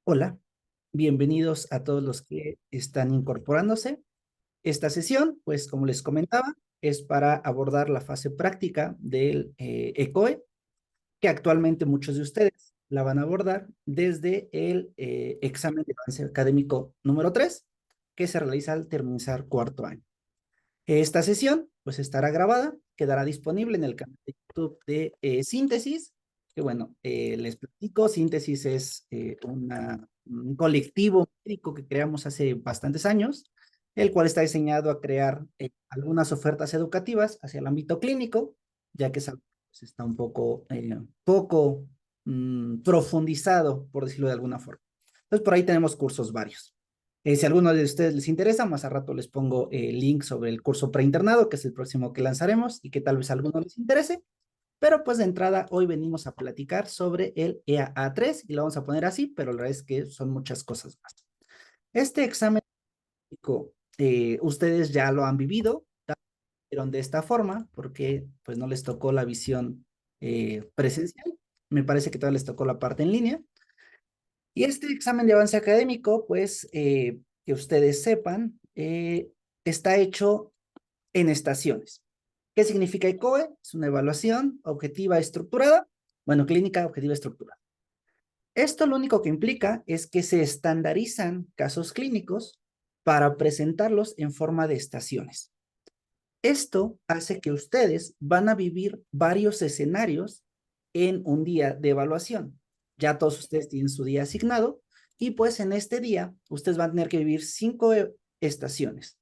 Hola, bienvenidos a todos los que están incorporándose. Esta sesión, pues como les comentaba, es para abordar la fase práctica del ECOE, que actualmente muchos de ustedes la van a abordar desde el examen de avance académico número 3, que se realiza al terminar cuarto año. Esta sesión, pues estará grabada, quedará disponible en el canal de YouTube de Síntesis, que bueno, les platico, Síntesis es un colectivo médico que creamos hace bastantes años, el cual está diseñado a crear algunas ofertas educativas hacia el ámbito clínico, ya que es algo que pues, está un poco profundizado, por decirlo de alguna forma. Entonces, por ahí tenemos cursos varios. Si a alguno de ustedes les interesa, más a rato les pongo el link sobre el curso preinternado, que es el próximo que lanzaremos y que tal vez a alguno les interese. Pero pues de entrada, hoy venimos a platicar sobre el EAA3 y lo vamos a poner así, pero la verdad es que son muchas cosas más. Este examen, ustedes ya lo han vivido, pero de esta forma, porque pues no les tocó la visión presencial. Me parece que todavía les tocó la parte en línea. Y este examen de avance académico, pues, que ustedes sepan, está hecho en estaciones. ¿Qué significa ECOE? Es una evaluación objetiva estructurada, bueno, clínica objetiva estructurada. Esto lo único que implica es que se estandarizan casos clínicos para presentarlos en forma de estaciones. Esto hace que ustedes van a vivir varios escenarios en un día de evaluación. Ya todos ustedes tienen su día asignado y pues en este día ustedes van a tener que vivir 5 estaciones.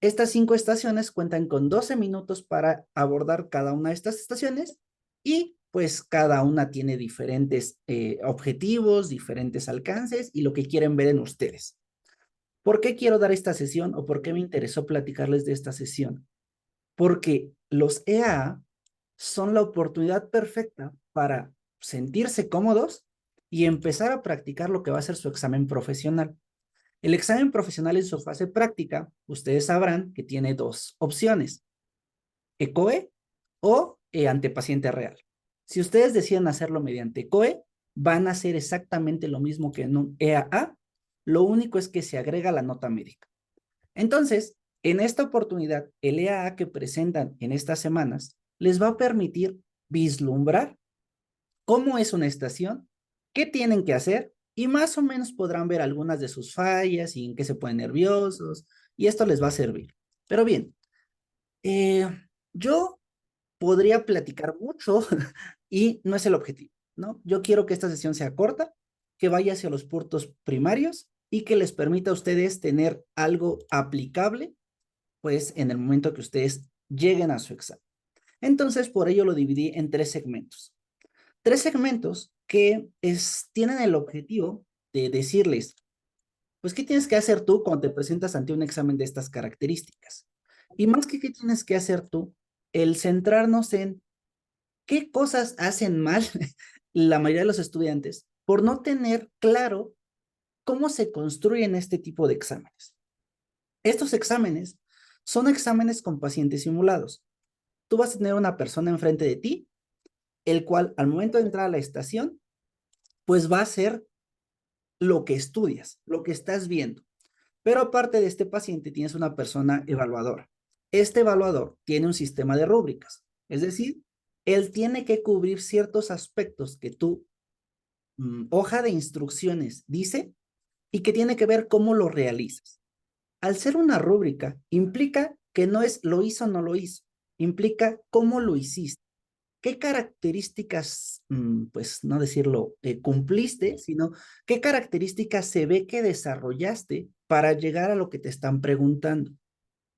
Estas 5 estaciones cuentan con 12 minutos para abordar cada una de estas estaciones y pues cada una tiene diferentes objetivos, diferentes alcances y lo que quieren ver en ustedes. ¿Por qué quiero dar esta sesión o por qué me interesó platicarles de esta sesión? Porque los EAA son la oportunidad perfecta para sentirse cómodos y empezar a practicar lo que va a ser su examen profesional. El examen profesional en su fase práctica, ustedes sabrán que tiene dos opciones, ECOE o ante paciente real. Si ustedes deciden hacerlo mediante ECOE, van a hacer exactamente lo mismo que en un EAA, lo único es que se agrega la nota médica. Entonces, en esta oportunidad, el EAA que presentan en estas semanas les va a permitir vislumbrar cómo es una estación, qué tienen que hacer y más o menos podrán ver algunas de sus fallas y en qué se ponen nerviosos y esto les va a servir. Pero bien, eh, yo podría platicar mucho y no es el objetivo, ¿no? Yo quiero que esta sesión sea corta, que vaya hacia los puntos primarios y que les permita a ustedes tener algo aplicable pues en el momento que ustedes lleguen a su examen. Entonces, por ello lo dividí en 3 segmentos. 3 segmentos que tienen el objetivo de decirles, pues, ¿qué tienes que hacer tú cuando te presentas ante un examen de estas características? Y más que qué tienes que hacer tú, el centrarnos en qué cosas hacen mal la mayoría de los estudiantes por no tener claro cómo se construyen este tipo de exámenes. Estos exámenes son exámenes con pacientes simulados. Tú vas a tener una persona enfrente de ti, el cual al momento de entrar a la estación, pues va a hacer lo que estudias, lo que estás viendo. Pero aparte de este paciente, tienes una persona evaluadora. Este evaluador tiene un sistema de rúbricas, es decir, él tiene que cubrir ciertos aspectos que tu hoja de instrucciones dice y que tiene que ver cómo lo realizas. Al ser una rúbrica, implica que no es lo hizo o no lo hizo, implica cómo lo hiciste. ¿Qué características, pues no decirlo, cumpliste, sino qué características se ve que desarrollaste para llegar a lo que te están preguntando?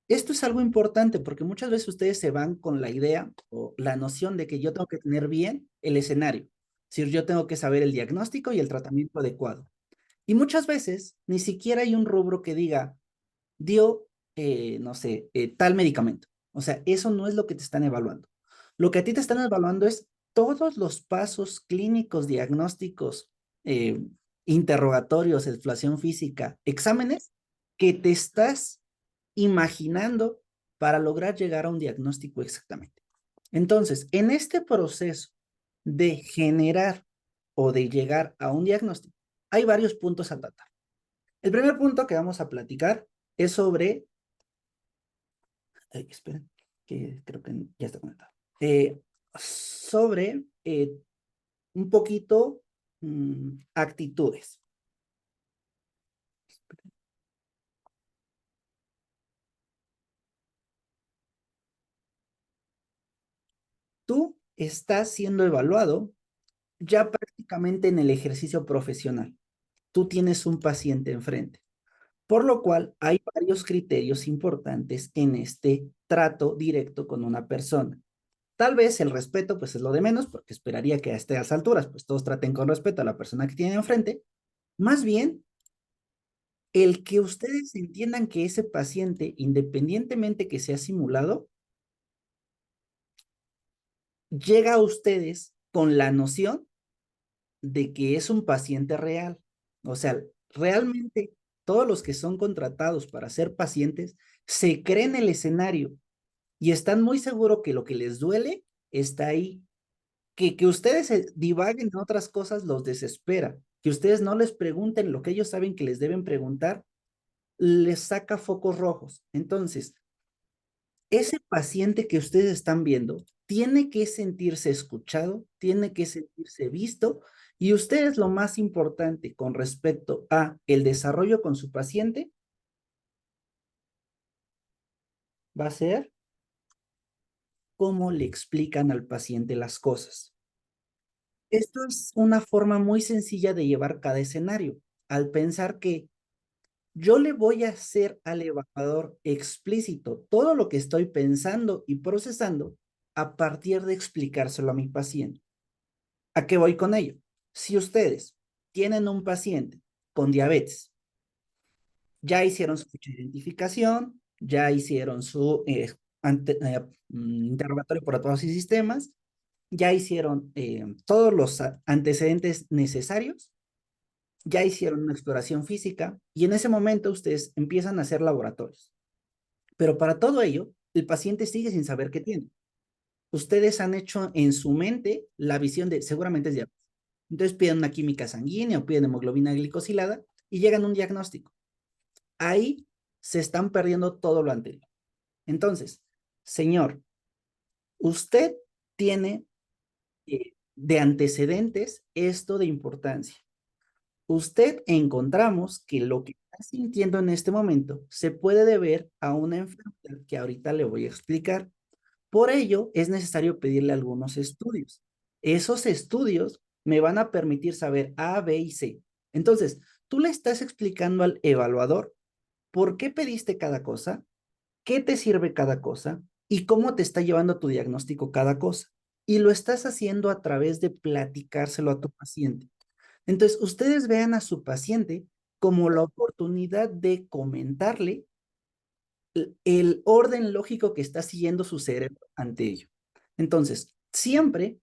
Esto es algo importante porque muchas veces ustedes se van con la idea o la noción de que yo tengo que tener bien el escenario. Es decir, yo tengo que saber el diagnóstico y el tratamiento adecuado. Y muchas veces ni siquiera hay un rubro que diga, dio, no sé, tal medicamento. O sea, eso no es lo que te están evaluando. Lo que a ti te están evaluando es todos los pasos clínicos, diagnósticos, eh, interrogatorios, exploración física, exámenes que te estás imaginando para lograr llegar a un diagnóstico exactamente. Entonces, en este proceso de generar o de llegar a un diagnóstico, hay varios puntos a tratar. El primer punto que vamos a platicar es sobre, esperen, que creo que ya está conectado. Sobre un poquito actitudes. Tú estás siendo evaluado ya prácticamente en el ejercicio profesional. Tú tienes un paciente enfrente, por lo cual hay varios criterios importantes en este trato directo con una persona. Tal vez el respeto, pues es lo de menos, porque esperaría que a estas alturas, pues todos traten con respeto a la persona que tienen enfrente. Más bien, el que ustedes entiendan que ese paciente, independientemente que sea simulado, llega a ustedes con la noción de que es un paciente real. O sea, realmente todos los que son contratados para ser pacientes se creen el escenario y están muy seguros que lo que les duele está ahí. Que ustedes divaguen en otras cosas los desespera. Que ustedes no les pregunten lo que ellos saben que les deben preguntar, les saca focos rojos. Entonces, ese paciente que ustedes están viendo tiene que sentirse escuchado, tiene que sentirse visto y ustedes lo más importante con respecto a el desarrollo con su paciente va a ser cómo le explican al paciente las cosas. Esto es una forma muy sencilla de llevar cada escenario, al pensar que yo le voy a hacer al evaluador explícito todo lo que estoy pensando y procesando a partir de explicárselo a mi paciente. ¿A qué voy con ello? Si ustedes tienen un paciente con diabetes, ya hicieron su ficha de identificación, ya hicieron su interrogatorio por todos y sistemas, ya hicieron todos los antecedentes necesarios, ya hicieron una exploración física y en ese momento ustedes empiezan a hacer laboratorios. Pero para todo ello, el paciente sigue sin saber qué tiene. Ustedes han hecho en su mente la visión de seguramente es diabetes. Entonces piden una química sanguínea o piden hemoglobina glicosilada y llegan a un diagnóstico. Ahí se están perdiendo todo lo anterior. Entonces, señor, usted tiene de antecedentes esto de importancia. Usted encontramos que lo que está sintiendo en este momento se puede deber a una enfermedad que ahorita le voy a explicar. Por ello, es necesario pedirle algunos estudios. Esos estudios me van a permitir saber A, B y C. Entonces, tú le estás explicando al evaluador por qué pediste cada cosa, qué te sirve cada cosa y cómo te está llevando tu diagnóstico cada cosa. Y lo estás haciendo a través de platicárselo a tu paciente. Entonces, ustedes vean a su paciente como la oportunidad de comentarle el orden lógico que está siguiendo su cerebro ante ello. Entonces, siempre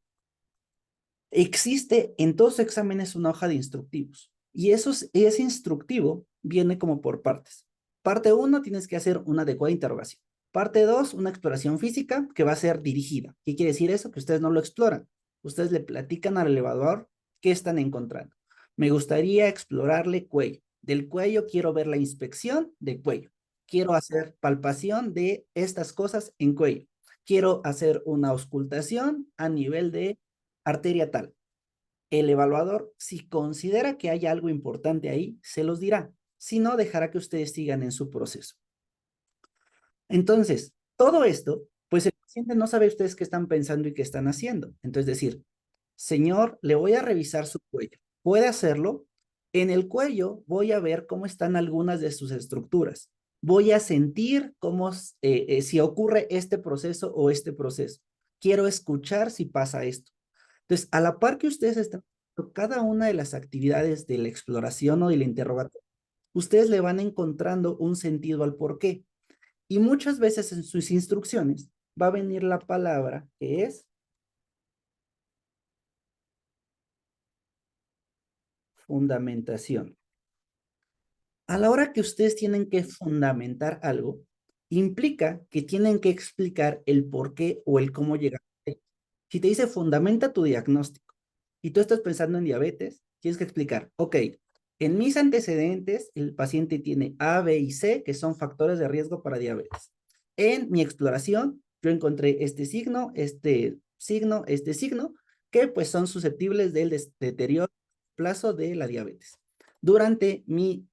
existe en todos los exámenes una hoja de instructivos y ese instructivo viene como por partes. Parte uno, tienes que hacer una adecuada interrogación. Parte 2, una exploración física que va a ser dirigida. ¿Qué quiere decir eso? Que ustedes no lo exploran. Ustedes le platican al elevador qué están encontrando. Me gustaría explorarle cuello. Del cuello quiero ver la inspección de cuello. Quiero hacer palpación de estas cosas en cuello. Quiero hacer una auscultación a nivel de arteria tal. El evaluador, si considera que hay algo importante ahí, se los dirá. Si no, dejará que ustedes sigan en su proceso. Entonces, todo esto, pues el paciente no sabe ustedes qué están pensando y qué están haciendo. Entonces, decir, señor, le voy a revisar su cuello. ¿Puede hacerlo? En el cuello voy a ver cómo están algunas de sus estructuras. Voy a sentir cómo, si ocurre este proceso o este proceso. Quiero escuchar si pasa esto. Entonces, a la par que ustedes están haciendo cada una de las actividades de la exploración o del interrogatorio, ustedes le van encontrando un sentido al por qué. Y muchas veces en sus instrucciones va a venir la palabra que es fundamentación. A la hora que ustedes tienen que fundamentar algo, implica que tienen que explicar el por qué o el cómo llegar. Si te dice fundamenta tu diagnóstico y tú estás pensando en diabetes, tienes que explicar, ok, En mis antecedentes, el paciente tiene A, B y C, que son factores de riesgo para diabetes. En mi exploración, yo encontré este signo, este signo, que pues son susceptibles del deterioro a plazo de la diabetes. Durante mi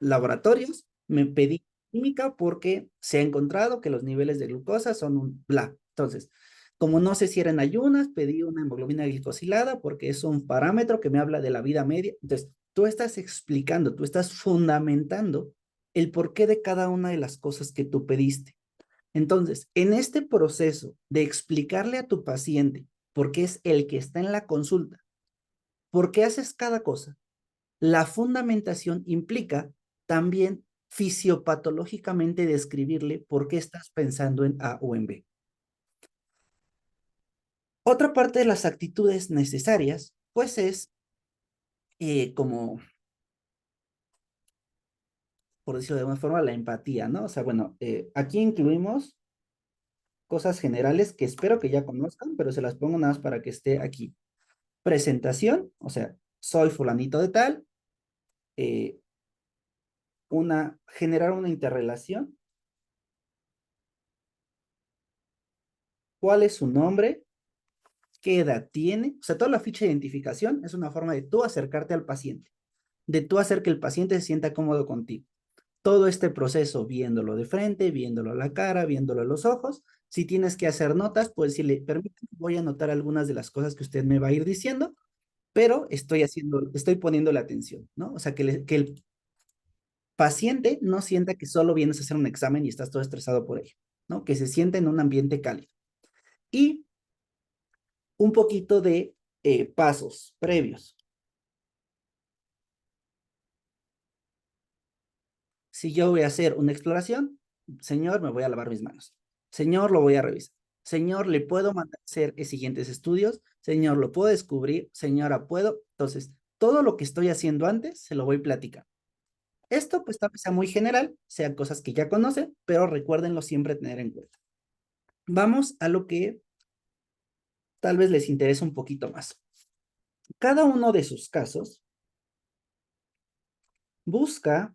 laboratorios, me pedí química porque se ha encontrado que los niveles de glucosa son un bla. Entonces, como no sé si eran ayunas, pedí una hemoglobina glicosilada porque es un parámetro que me habla de la vida media. Entonces, tú estás explicando, tú estás fundamentando el porqué de cada una de las cosas que tú pediste. Entonces, en este proceso de explicarle a tu paciente, porque es el que está en la consulta, por qué haces cada cosa, la fundamentación implica también fisiopatológicamente describirle por qué estás pensando en A o en B. Otra parte de las actitudes necesarias, pues es como, por decirlo de alguna forma, la empatía, ¿no? O sea, bueno, aquí incluimos cosas generales que espero que ya conozcan, pero se las pongo nada más para que esté aquí. Presentación, o sea, soy fulanito de tal, eh, generar una interrelación, cuál es su nombre, qué edad tiene, o sea, toda la ficha de identificación es una forma de tú acercarte al paciente, de tú hacer que el paciente se sienta cómodo contigo. Todo este proceso viéndolo de frente, viéndolo a la cara, viéndolo a los ojos. Si tienes que hacer notas, pues si le permite, voy a anotar algunas de las cosas que usted me va a ir diciendo, pero estoy poniéndole atención, ¿no? O sea, que el paciente no sienta que solo vienes a hacer un examen y estás todo estresado por ello, ¿no? Que se sienta en un ambiente cálido. Y un poquito de pasos previos. Si yo voy a hacer una exploración, señor, me voy a lavar mis manos. Señor, lo voy a revisar. Señor, ¿le puedo mandar a hacer siguientes estudios? Señor, ¿lo puedo descubrir? Señora, ¿puedo? Entonces, todo lo que estoy haciendo antes, se lo voy platicando. Esto, pues, tal vez sea muy general, sean cosas que ya conocen, pero recuérdenlo siempre tener en cuenta. Vamos a lo que tal vez les interesa un poquito más. Cada uno de sus casos busca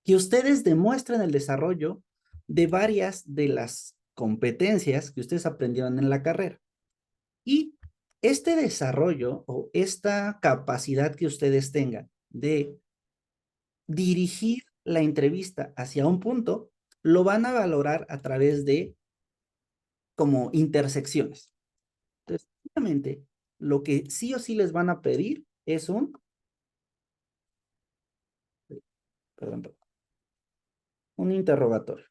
que ustedes demuestren el desarrollo de varias de las competencias que ustedes aprendieron en la carrera. Y este desarrollo o esta capacidad que ustedes tengan de dirigir la entrevista hacia un punto, lo van a valorar a través de como intersecciones. Entonces, obviamente, lo que sí o sí les van a pedir es perdón, un interrogatorio.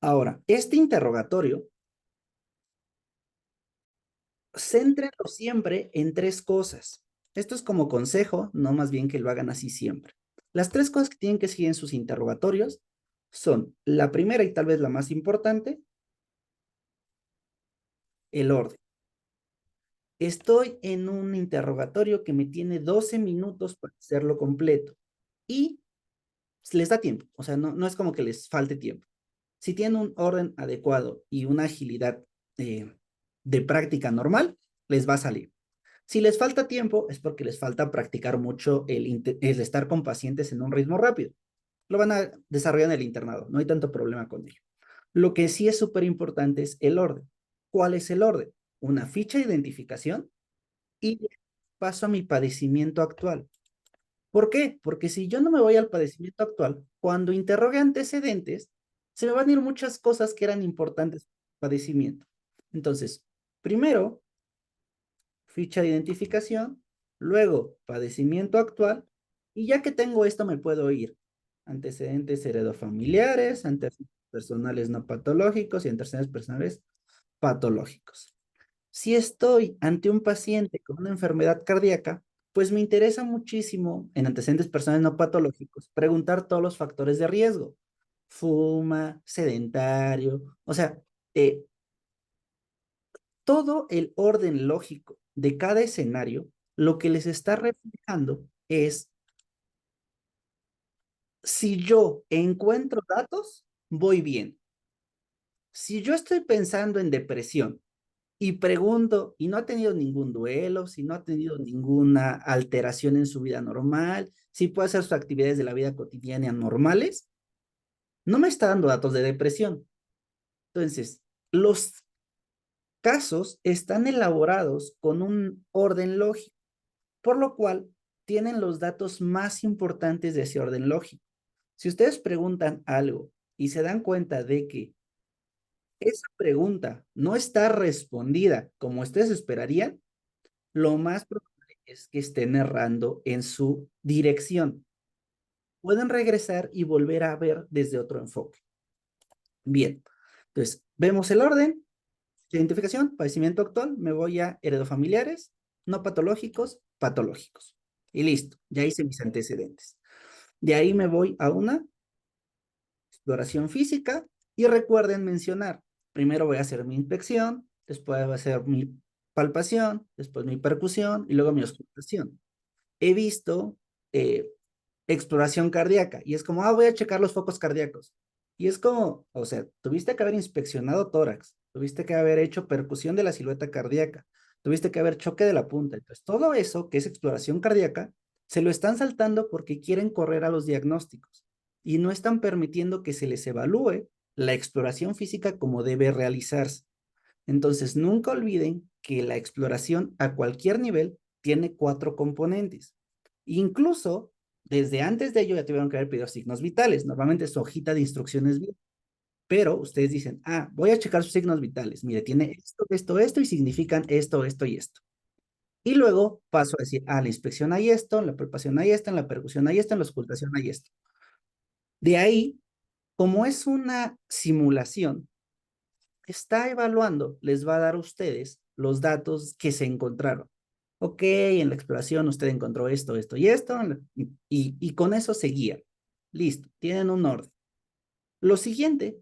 Ahora, este interrogatorio, céntrenlo siempre en tres cosas. Esto es como consejo, no más bien que lo hagan así siempre. Las tres cosas que tienen que seguir en sus interrogatorios son la primera y tal vez la más importante, el orden. Estoy en un interrogatorio que me tiene 12 minutos para hacerlo completo y les da tiempo, o sea, no es como que les falte tiempo. Si tienen un orden adecuado y una agilidad de práctica normal, les va a salir. Si les falta tiempo, es porque les falta practicar mucho el estar con pacientes en un ritmo rápido. Lo van a desarrollar en el internado, no hay tanto problema con ello. Lo que sí es súper importante es el orden. ¿Cuál es el orden? Una ficha de identificación y paso a mi padecimiento actual. ¿Por qué? Porque si yo no me voy al padecimiento actual, cuando interrogue antecedentes, se me van a ir muchas cosas que eran importantes para el padecimiento. Entonces, primero, ficha de identificación, luego padecimiento actual, y ya que tengo esto me puedo ir. Antecedentes heredofamiliares, antecedentes personales no patológicos y antecedentes personales patológicos. Si estoy ante un paciente con una enfermedad cardíaca, pues me interesa muchísimo en antecedentes personales no patológicos preguntar todos los factores de riesgo. Fuma, sedentario, o sea, eh, todo el orden lógico de cada escenario, lo que les está reflejando es, si yo encuentro datos, voy bien. Si yo estoy pensando en depresión y pregunto, ¿y no ha tenido ningún duelo? ¿Si no ha tenido ninguna alteración en su vida normal? ¿Si puede hacer sus actividades de la vida cotidiana normales? No me está dando datos de depresión. Entonces, los casos están elaborados con un orden lógico, por lo cual tienen los datos más importantes de ese orden lógico. Si ustedes preguntan algo y se dan cuenta de que esa pregunta no está respondida como ustedes esperarían, lo más probable es que estén errando en su dirección. Pueden regresar y volver a ver desde otro enfoque. Bien, entonces vemos el orden, identificación, padecimiento actual, me voy a heredofamiliares, no patológicos, patológicos. Y listo, ya hice mis antecedentes. De ahí me voy a una exploración física y recuerden mencionar, primero voy a hacer mi inspección, después voy a hacer mi palpación, después mi percusión y luego mi auscultación. He visto eh, exploración cardíaca y es como, voy a checar los focos cardíacos. Y es como, o sea, tuviste que haber inspeccionado tórax, tuviste que haber hecho percusión de la silueta cardíaca, tuviste que haber choque de la punta. Entonces, todo eso que es exploración cardíaca, se lo están saltando porque quieren correr a los diagnósticos y no están permitiendo que se les evalúe la exploración física como debe realizarse. Entonces, nunca olviden que la exploración a cualquier nivel tiene 4 componentes. Incluso, desde antes de ello ya tuvieron que haber pedido signos vitales. Normalmente su hojita de instrucciones bien, pero ustedes dicen, voy a checar sus signos vitales. Mire, tiene esto, esto, esto y significan esto, esto y esto. Y luego paso a decir, la inspección hay esto, en la palpación hay esto, en la percusión hay esto, en la auscultación hay esto. De ahí, como es una simulación, está evaluando, les va a dar a ustedes los datos que se encontraron. Ok, en la exploración usted encontró esto, esto y esto, y con eso se guía. Listo, tienen un orden. Lo siguiente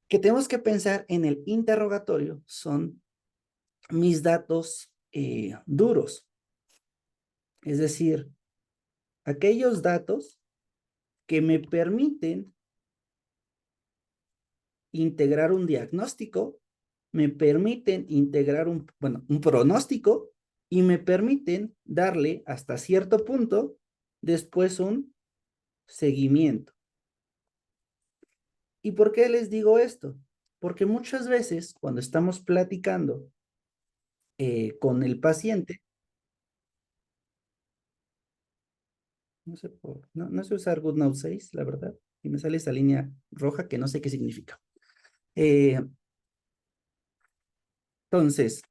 que tenemos que pensar en el interrogatorio son mis datos duros, es decir, aquellos datos que me permiten integrar un diagnóstico, me permiten integrar un pronóstico y me permiten darle hasta cierto punto después un seguimiento. ¿Y por qué les digo esto? Porque muchas veces cuando estamos platicando con el paciente, no sé usar GoodNote 6, la verdad, y me sale esa línea roja que no sé qué significa. Eh, Entonces,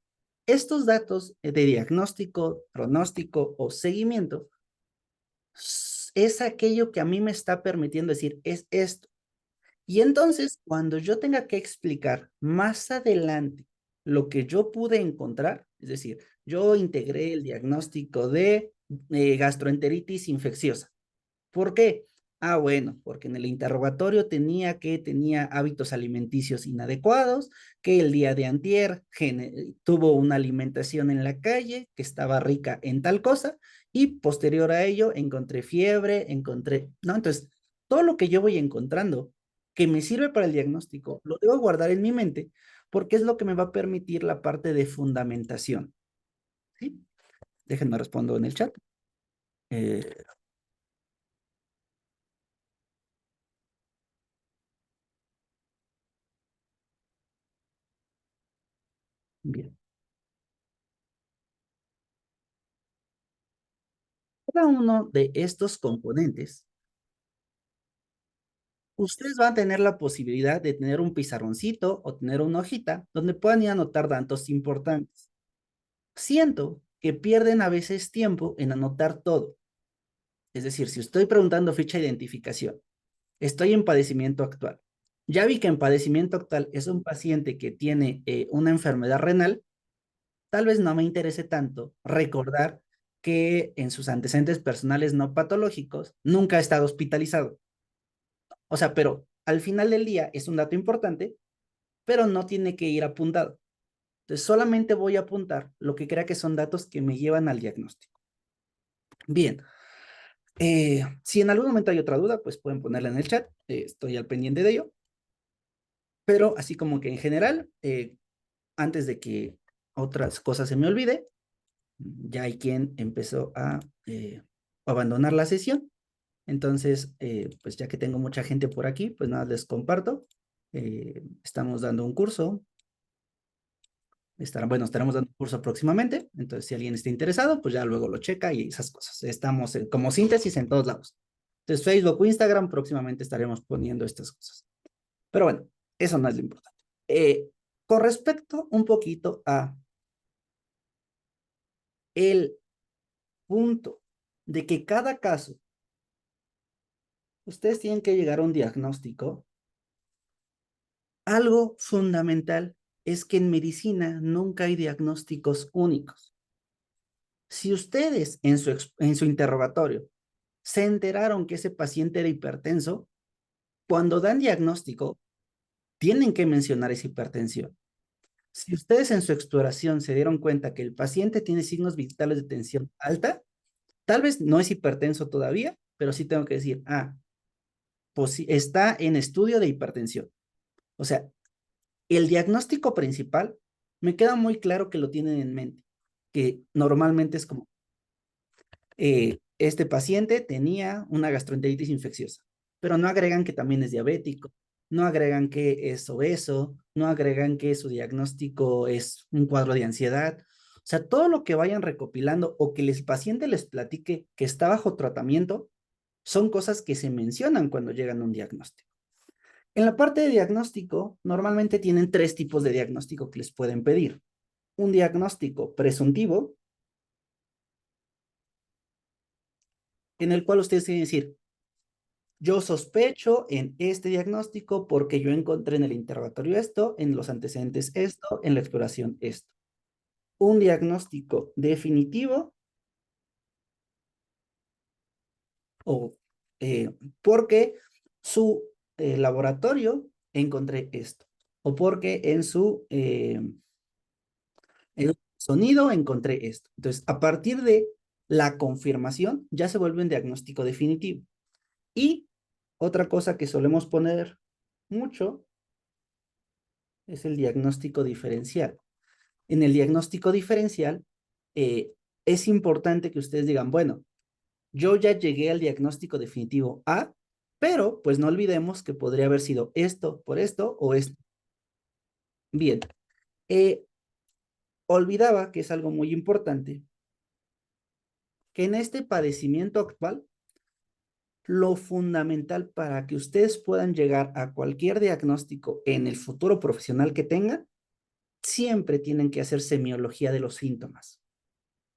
estos datos de diagnóstico, pronóstico o seguimiento es aquello que a mí me está permitiendo decir, es esto. Y entonces, cuando yo tenga que explicar más adelante lo que yo pude encontrar, es decir, yo integré el diagnóstico de gastroenteritis infecciosa. ¿Por qué? Bueno, porque en el interrogatorio tenía hábitos alimenticios inadecuados, que el día de antier tuvo una alimentación en la calle que estaba rica en tal cosa, y posterior a ello encontré fiebre, ¿no? Entonces, todo lo que yo voy encontrando que me sirve para el diagnóstico, lo debo guardar en mi mente porque es lo que me va a permitir la parte de fundamentación, ¿sí? Déjenme respondo en el chat. Eh, Bien. Cada uno de estos componentes, ustedes van a tener la posibilidad de tener un pizarroncito o tener una hojita donde puedan ir a anotar datos importantes. Siento que pierden a veces tiempo en anotar todo. Es decir, si estoy preguntando ficha de identificación, estoy en padecimiento actual. Ya vi que en padecimiento actual es un paciente que tiene una enfermedad renal, tal vez no me interese tanto recordar que en sus antecedentes personales no patológicos nunca ha estado hospitalizado. O sea, pero al final del día es un dato importante, pero no tiene que ir apuntado. Entonces, solamente voy a apuntar lo que crea que son datos que me llevan al diagnóstico. Bien, si en algún momento hay otra duda, pues pueden ponerla en el chat, estoy al pendiente de ello, pero así como que en general, antes de que otras cosas se me olvide, ya hay quien empezó a abandonar la sesión. Entonces, pues ya que tengo mucha gente por aquí, pues nada, les comparto. Estamos dando un curso. Bueno, estaremos dando un curso próximamente. Entonces, si alguien está interesado, pues ya luego lo checa y esas cosas. Estamos como síntesis en todos lados. Entonces, Facebook o Instagram, próximamente estaremos poniendo estas cosas. Pero bueno, eso no es lo importante. Con respecto un poquito a el punto de que cada caso, ustedes tienen que llegar a un diagnóstico. Algo fundamental es que en medicina nunca hay diagnósticos únicos. Si ustedes en su interrogatorio se enteraron que ese paciente era hipertenso, cuando dan diagnóstico, tienen que mencionar esa hipertensión. Si ustedes en su exploración se dieron cuenta que el paciente tiene signos vitales de tensión alta, tal vez no es hipertenso todavía, pero sí tengo que decir, pues está en estudio de hipertensión. O sea, el diagnóstico principal me queda muy claro que lo tienen en mente, que normalmente es como, este paciente tenía una gastroenteritis infecciosa, pero no agregan que también es diabético, no agregan que es obeso, no agregan que su diagnóstico es un cuadro de ansiedad. O sea, todo lo que vayan recopilando o que el paciente les platique que está bajo tratamiento son cosas que se mencionan cuando llegan a un diagnóstico. En la parte de diagnóstico, normalmente tienen tres tipos de diagnóstico que les pueden pedir. Un diagnóstico presuntivo, en el cual ustedes tienen que decir, yo sospecho en este diagnóstico porque yo encontré en el interrogatorio esto, en los antecedentes esto, en la exploración esto. Un diagnóstico definitivo o porque su laboratorio encontré esto o porque en su sonido encontré esto. Entonces, a partir de la confirmación, ya se vuelve un diagnóstico definitivo. Y otra cosa que solemos poner mucho es el diagnóstico diferencial. En el diagnóstico diferencial, eh, es importante que ustedes digan, bueno, yo ya llegué al diagnóstico definitivo A, pero pues no olvidemos que podría haber sido esto por esto o esto. Bien, eh, olvidaba que es algo muy importante, que en este padecimiento actual, lo fundamental para que ustedes puedan llegar a cualquier diagnóstico en el futuro profesional que tengan, siempre tienen que hacer semiología de los síntomas,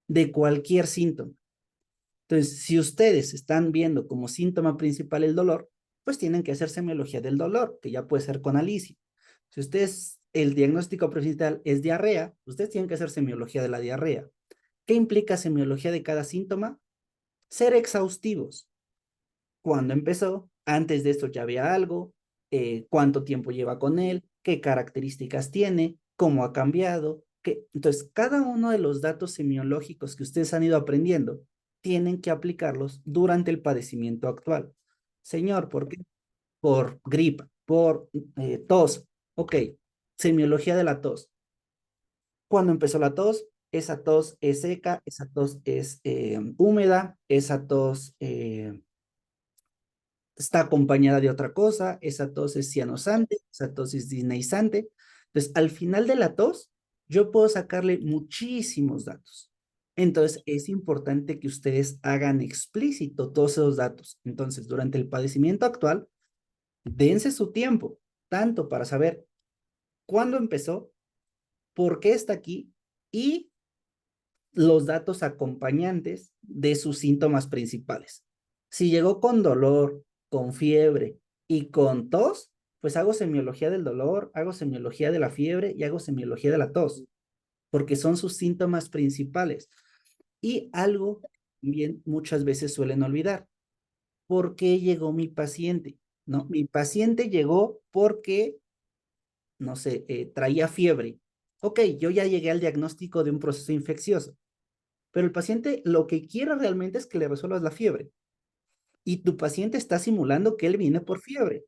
de cualquier síntoma. Entonces, si ustedes están viendo como síntoma principal el dolor, pues tienen que hacer semiología del dolor, que ya puede ser con Alicia. Si ustedes, el diagnóstico principal es diarrea, ustedes tienen que hacer semiología de la diarrea. ¿Qué implica semiología de cada síntoma? Ser exhaustivos. ¿Cuándo empezó? Antes de esto ya había algo, cuánto tiempo lleva con él, qué características tiene, cómo ha cambiado. Entonces, cada uno de los datos semiológicos que ustedes han ido aprendiendo, tienen que aplicarlos durante el padecimiento actual. Señor, ¿por qué? Por gripa, por tos. Ok, semiología de la tos. ¿Cuándo empezó la tos? Esa tos es seca, esa tos es húmeda, esa tos está acompañada de otra cosa, esa tos es cianosante, esa tos es disneizante. Entonces, al final de la tos, yo puedo sacarle muchísimos datos. Entonces, es importante que ustedes hagan explícito todos esos datos. Entonces, durante el padecimiento actual, dense su tiempo, tanto para saber cuándo empezó, por qué está aquí y los datos acompañantes de sus síntomas principales. Si llegó con dolor, con fiebre y con tos, pues hago semiología del dolor, hago semiología de la fiebre y hago semiología de la tos, porque son sus síntomas principales. Y algo también muchas veces suelen olvidar, ¿por qué llegó mi paciente? ¿No? Mi paciente llegó porque, no sé, traía fiebre. Ok, yo ya llegué al diagnóstico de un proceso infeccioso, pero el paciente lo que quiere realmente es que le resuelvas la fiebre. Y tu paciente está simulando que él viene por fiebre.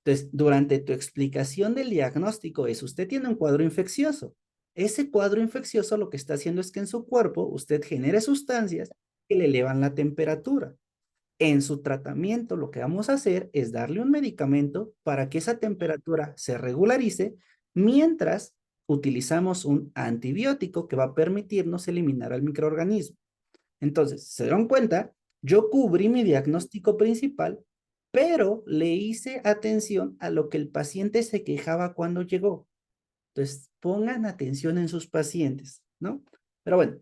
Entonces, durante tu explicación del diagnóstico es, usted tiene un cuadro infeccioso. ese cuadro infeccioso lo que está haciendo es que en su cuerpo usted genere sustancias que le elevan la temperatura. En su tratamiento, lo que vamos a hacer es darle un medicamento para que esa temperatura se regularice mientras utilizamos un antibiótico que va a permitirnos eliminar al microorganismo. Entonces, ¿se dieron cuenta? Yo cubrí mi diagnóstico principal, pero le hice atención a lo que el paciente se quejaba cuando llegó. Entonces, pongan atención en sus pacientes, ¿no? Pero bueno,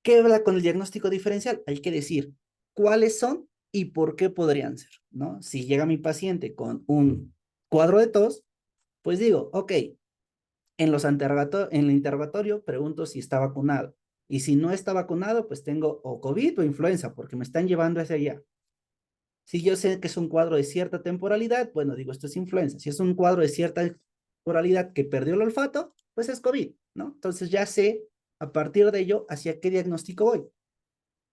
¿qué habla con el diagnóstico diferencial? Hay que decir cuáles son y por qué podrían ser, ¿no? Si llega mi paciente con un cuadro de tos, pues digo, ok, en el interrogatorio pregunto si está vacunado. Y si no está vacunado, pues tengo o COVID o influenza, porque me están llevando hacia allá. Si yo sé que es un cuadro de cierta temporalidad, bueno, digo, esto es influenza. Si es un cuadro de cierta temporalidad que perdió el olfato, pues es COVID, ¿no? Entonces ya sé a partir de ello hacia qué diagnóstico voy.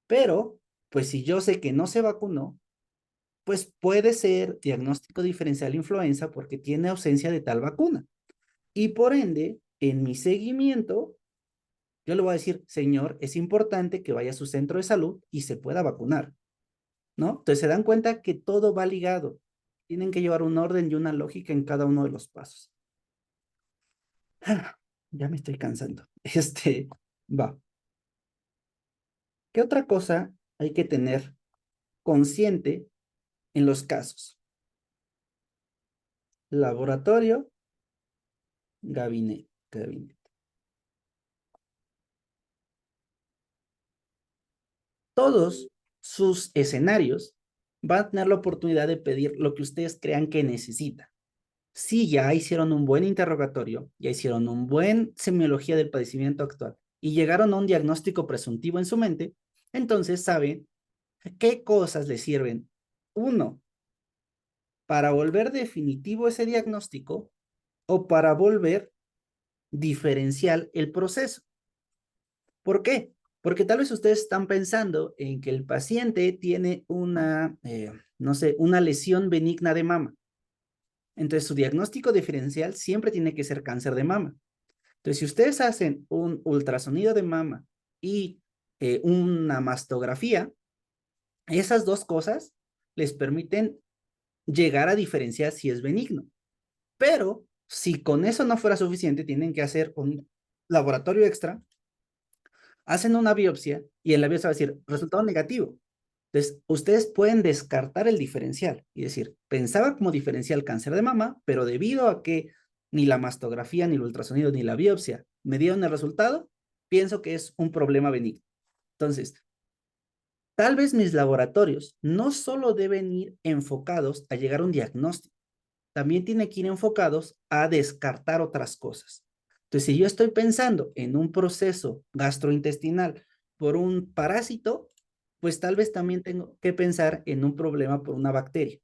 Pero, pues si yo sé que no se vacunó, pues puede ser diagnóstico diferencial influenza porque tiene ausencia de tal vacuna. Y por ende, en mi seguimiento, yo le voy a decir, señor, es importante que vaya a su centro de salud y se pueda vacunar, ¿no? Entonces se dan cuenta que todo va ligado. Tienen que llevar un orden y una lógica en cada uno de los pasos. Ya me estoy cansando. Va. ¿Qué otra cosa hay que tener consciente en los casos? Laboratorio, gabinete. Todos sus escenarios van a tener la oportunidad de pedir lo que ustedes crean que necesita. Si ya hicieron un buen interrogatorio, ya hicieron un buen semiología del padecimiento actual y llegaron a un diagnóstico presuntivo en su mente, entonces saben qué cosas le sirven. Uno, para volver definitivo ese diagnóstico o para volver diferencial el proceso. ¿Por qué? Porque tal vez ustedes están pensando en que el paciente tiene no sé, una lesión benigna de mama. Entonces, su diagnóstico diferencial siempre tiene que ser cáncer de mama. Entonces, si ustedes hacen un ultrasonido de mama y una mastografía, esas dos cosas les permiten llegar a diferenciar si es benigno. Pero si con eso no fuera suficiente, tienen que hacer un laboratorio extra, hacen una biopsia y en la biopsia va a decir resultado negativo. Entonces, ustedes pueden descartar el diferencial y decir, pensaba como diferencial cáncer de mama, pero debido a que ni la mastografía, ni el ultrasonido, ni la biopsia me dieron el resultado, pienso que es un problema benigno. Entonces, tal vez mis laboratorios no solo deben ir enfocados a llegar a un diagnóstico, también tienen que ir enfocados a descartar otras cosas. Entonces, si yo estoy pensando en un proceso gastrointestinal por un parásito, pues tal vez también tengo que pensar en un problema por una bacteria.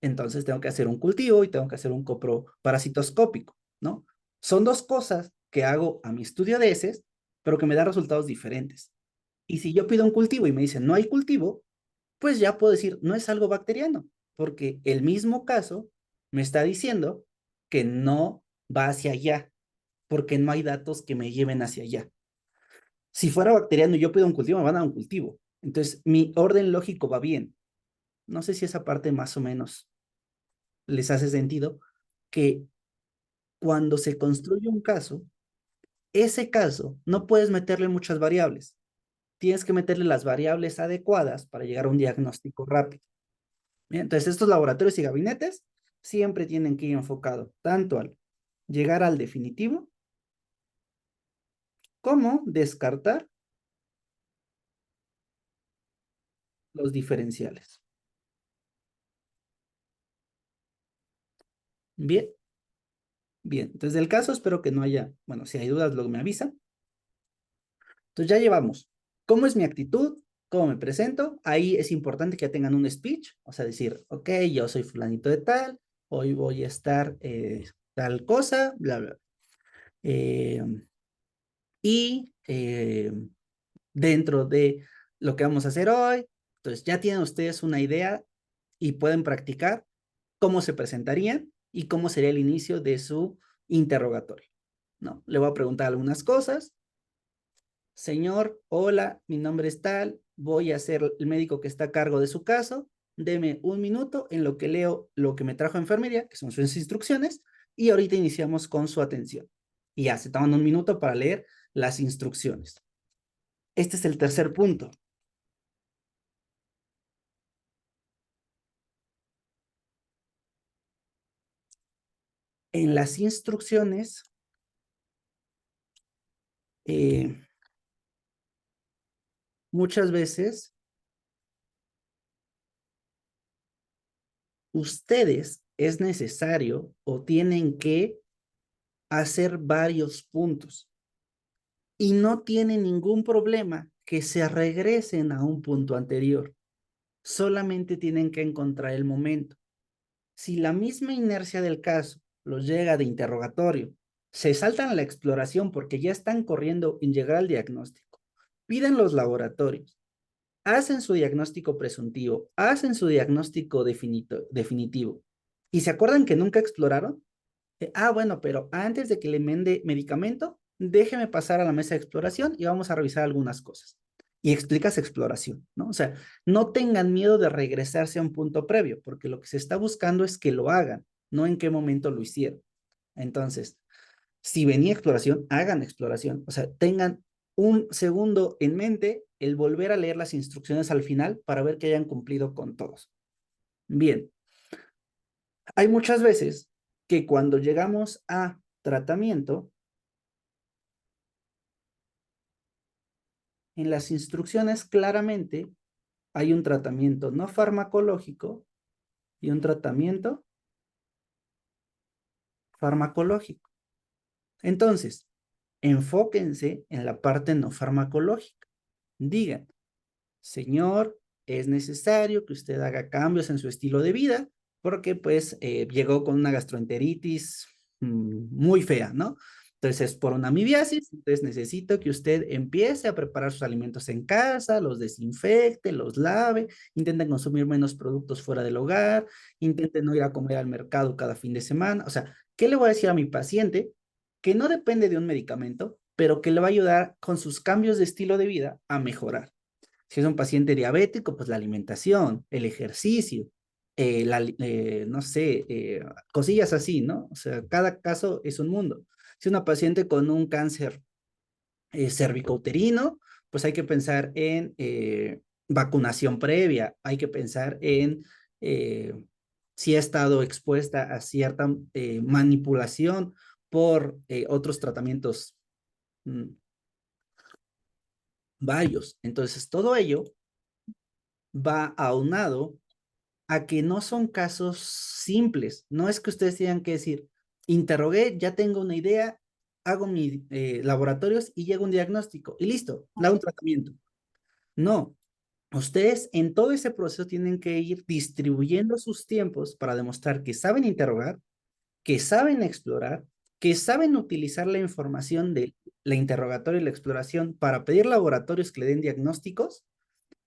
Entonces tengo que hacer un cultivo y tengo que hacer un coproparasitoscópico, ¿no? Son dos cosas que hago a mi estudio de heces, pero que me dan resultados diferentes. Y si yo pido un cultivo y me dicen no hay cultivo, pues ya puedo decir no es algo bacteriano, porque el mismo caso me está diciendo que no va hacia allá, porque no hay datos que me lleven hacia allá. Si fuera bacteriano y yo pido un cultivo, me van a dar un cultivo. Entonces, mi orden lógico va bien. No sé si esa parte más o menos les hace sentido, que cuando se construye un caso, ese caso no puedes meterle muchas variables. Tienes que meterle las variables adecuadas para llegar a un diagnóstico rápido. Bien, entonces, estos laboratorios y gabinetes siempre tienen que ir enfocados tanto al llegar al definitivo como descartar los diferenciales. Bien, bien. Entonces, del caso espero que no haya, bueno, si hay dudas, luego me avisan. Entonces, ya llevamos cómo es mi actitud, cómo me presento. Ahí es importante que ya tengan un speech, o sea, decir, ok, yo soy fulanito de tal, hoy voy a estar tal cosa, bla, bla. Eh, y dentro de lo que vamos a hacer hoy. Entonces ya tienen ustedes una idea y pueden practicar cómo se presentarían y cómo sería el inicio de su interrogatorio. ¿no? Le voy a preguntar algunas cosas. Señor, hola, mi nombre es tal, voy a ser el médico que está a cargo de su caso. Deme un minuto en lo que leo lo que me trajo a enfermería, que son sus instrucciones, y ahorita iniciamos con su atención. Y ya se toman un minuto para leer las instrucciones. Este es el tercer punto. En las instrucciones, eh, muchas veces ustedes es necesario o tienen que hacer varios puntos y no tienen ningún problema que se regresen a un punto anterior. Solamente tienen que encontrar el momento. Si la misma inercia del caso los llega de interrogatorio, se saltan a la exploración porque ya están corriendo en llegar al diagnóstico, piden los laboratorios, hacen su diagnóstico presuntivo, hacen su diagnóstico definitivo y se acuerdan que nunca exploraron. Bueno, pero antes de que le mande medicamento, déjeme pasar a la mesa de exploración y vamos a revisar algunas cosas. Y explicas exploración, ¿no? O sea, no tengan miedo de regresarse a un punto previo, porque lo que se está buscando es que lo hagan, no en qué momento lo hicieron. Entonces, si venía exploración, hagan exploración. O sea, tengan un segundo en mente el volver a leer las instrucciones al final para ver que hayan cumplido con todos. Bien, hay muchas veces que cuando llegamos a tratamiento, en las instrucciones claramente hay un tratamiento no farmacológico y un tratamiento farmacológico. Entonces, enfóquense en la parte no farmacológica. Digan, señor, es necesario que usted haga cambios en su estilo de vida porque pues llegó con una gastroenteritis muy fea, ¿no? Entonces, por una amibiasis, entonces necesito que usted empiece a preparar sus alimentos en casa, los desinfecte, los lave, intenten consumir menos productos fuera del hogar, intenten no ir a comer al mercado cada fin de semana. O sea, ¿qué le voy a decir a mi paciente que no depende de un medicamento, pero que le va a ayudar con sus cambios de estilo de vida a mejorar? Si es un paciente diabético, pues la alimentación, el ejercicio, no sé, cosillas así, ¿no? O sea, cada caso es un mundo. Si es una paciente con un cáncer cervicouterino, pues hay que pensar en vacunación previa, hay que pensar en si ha estado expuesta a cierta manipulación por otros tratamientos mm, varios. Entonces, todo ello va aunado a que no son casos simples. No es que ustedes tengan que decir, interrogué, ya tengo una idea, hago mis laboratorios y llega un diagnóstico y listo, da un tratamiento. No, ustedes en todo ese proceso tienen que ir distribuyendo sus tiempos para demostrar que saben interrogar, que saben explorar, que saben utilizar la información de la interrogatoria y la exploración para pedir laboratorios que le den diagnósticos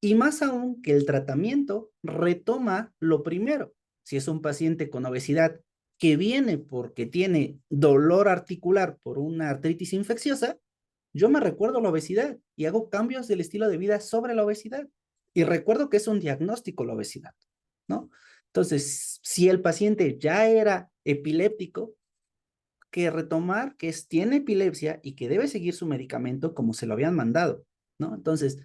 y más aún que el tratamiento retoma lo primero. Si es un paciente con obesidad que viene porque tiene dolor articular por una artritis infecciosa, yo me recuerdo la obesidad y hago cambios del estilo de vida sobre la obesidad. Y recuerdo que es un diagnóstico la obesidad, ¿no? Entonces, si el paciente ya era epiléptico, que retomar que tiene epilepsia y que debe seguir su medicamento como se lo habían mandado, ¿no? Entonces,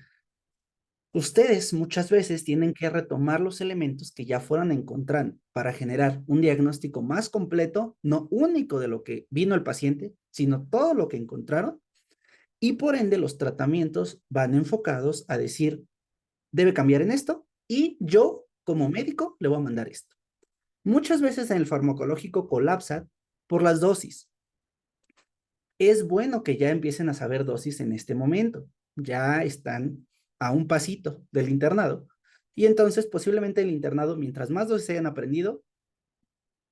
ustedes muchas veces tienen que retomar los elementos que ya fueron encontrando para generar un diagnóstico más completo, no único de lo que vino el paciente, sino todo lo que encontraron. Y por ende los tratamientos van enfocados a decir, debe cambiar en esto y yo como médico le voy a mandar esto. Muchas veces en el farmacológico colapsa por las dosis. Es bueno que ya empiecen a saber dosis en este momento. Ya están a un pasito del internado. Y entonces posiblemente el internado, mientras más dosis hayan aprendido,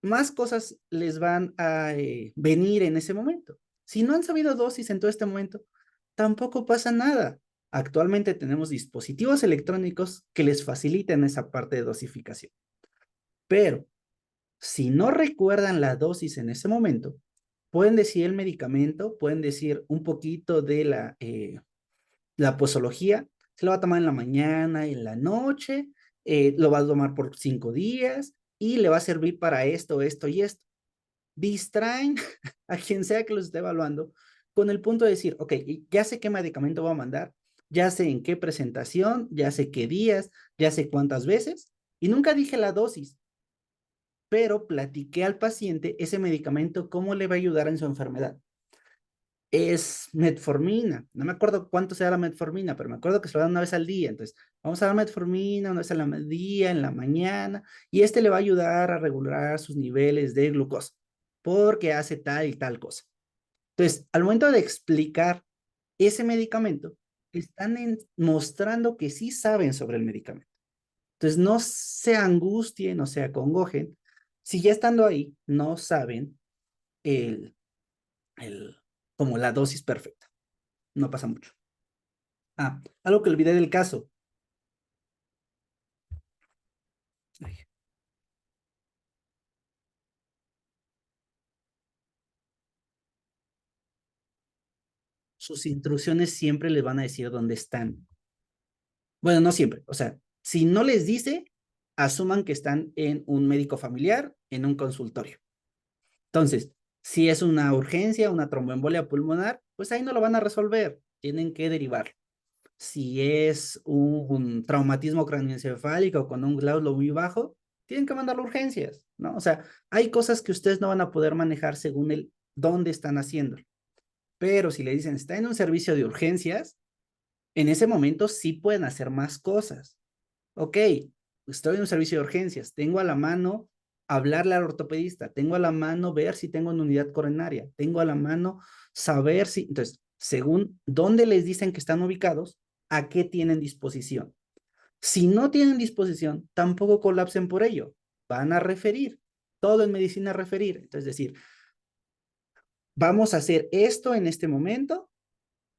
más cosas les van a venir en ese momento. Si no han sabido dosis en todo este momento, tampoco pasa nada. Actualmente tenemos dispositivos electrónicos que les facilitan esa parte de dosificación. Pero si no recuerdan la dosis en ese momento, Pueden decir el medicamento, pueden decir un poquito de la posología, se lo va a tomar en la mañana, en la noche, lo va a tomar por 5 días y le va a servir para esto, esto y esto. Distraen a quien sea que los esté evaluando con el punto de decir, ok, ya sé qué medicamento va a mandar, ya sé en qué presentación, ya sé qué días, ya sé cuántas veces, y nunca dije la dosis, pero platiqué al paciente ese medicamento, cómo le va a ayudar en su enfermedad. Es metformina, no me acuerdo cuánto sea la metformina, pero me acuerdo que se lo dan una vez al día, entonces vamos a dar metformina una vez al día, en la mañana, y este le va a ayudar a regular sus niveles de glucosa, porque hace tal y tal cosa. Entonces, al momento de explicar ese medicamento, están mostrando que sí saben sobre el medicamento. Entonces, no se angustien, no se acongojen. Si ya estando ahí, no saben el, el, como la dosis perfecta. No pasa mucho. Ah, algo que olvidé del caso. Ay, sus instrucciones siempre les van a decir dónde están. Bueno, no siempre. O sea, si no les dice, asuman que están en un médico familiar, en un consultorio. Entonces, si es una urgencia, una tromboembolia pulmonar, pues ahí no lo van a resolver, tienen que derivar. Si es un traumatismo craneoencefálico con un glaulo muy bajo, tienen que mandarlo a urgencias, ¿no? O sea, hay cosas que ustedes no van a poder manejar según el dónde están haciendo. Pero si le dicen, está en un servicio de urgencias, en ese momento sí pueden hacer más cosas. Ok, estoy en un servicio de urgencias, tengo a la mano hablarle al ortopedista, tengo a la mano ver si tengo una unidad coronaria, tengo a la mano saber si, entonces, según dónde les dicen que están ubicados, a qué tienen disposición. Si no tienen disposición, tampoco colapsen por ello, van a referir, todo en medicina referir, entonces decir, vamos a hacer esto en este momento,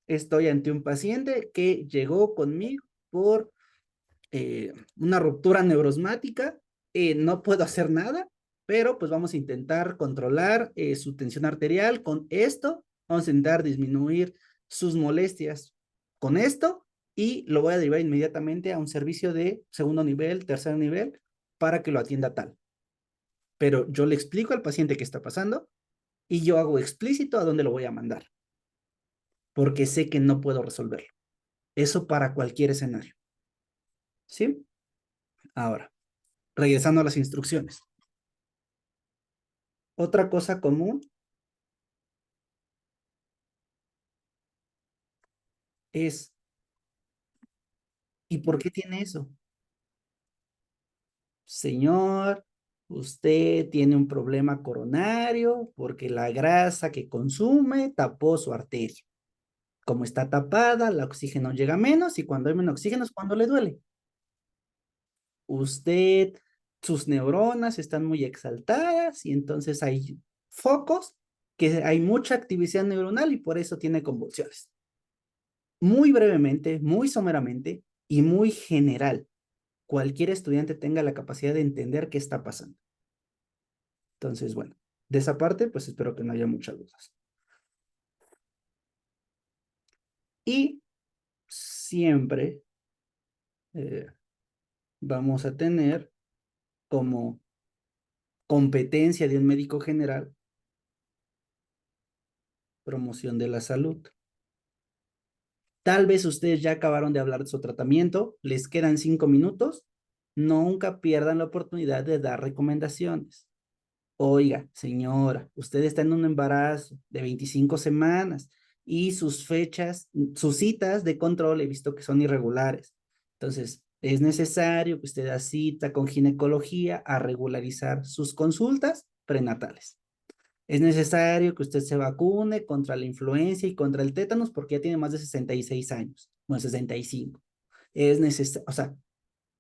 estoy ante un paciente que llegó conmigo por una ruptura neurosmática, no puedo hacer nada, pero pues vamos a intentar controlar su tensión arterial con esto, vamos a intentar disminuir sus molestias con esto y lo voy a derivar inmediatamente a un servicio de segundo nivel, tercer nivel, para que lo atienda tal. Pero yo le explico al paciente qué está pasando y yo hago explícito a dónde lo voy a mandar, porque sé que no puedo resolverlo. Eso para cualquier escenario. ¿Sí? Ahora, regresando a las instrucciones. Otra cosa común es, ¿y por qué tiene eso? Señor, usted tiene un problema coronario porque la grasa que consume tapó su arteria. Como está tapada, el oxígeno llega menos y cuando hay menos oxígeno es cuando le duele. Usted, sus neuronas están muy exaltadas y entonces hay focos que hay mucha actividad neuronal y por eso tiene convulsiones. Muy brevemente, muy someramente y muy general. Cualquier estudiante tenga la capacidad de entender qué está pasando. Entonces, bueno, de esa parte, pues espero que no haya muchas dudas. Y siempre eh, vamos a tener como competencia de un médico general promoción de la salud. Tal vez ustedes ya acabaron de hablar de su tratamiento, les quedan 5 minutos, nunca pierdan la oportunidad de dar recomendaciones. Oiga, señora, usted está en un embarazo de 25 semanas y sus fechas, sus citas de control he visto que son irregulares. Entonces, es necesario que usted cita con ginecología a regularizar sus consultas prenatales. Es necesario que usted se vacune contra la influenza y contra el tétanos porque ya tiene más de 66 años, bueno, 65. Es necesario, o sea,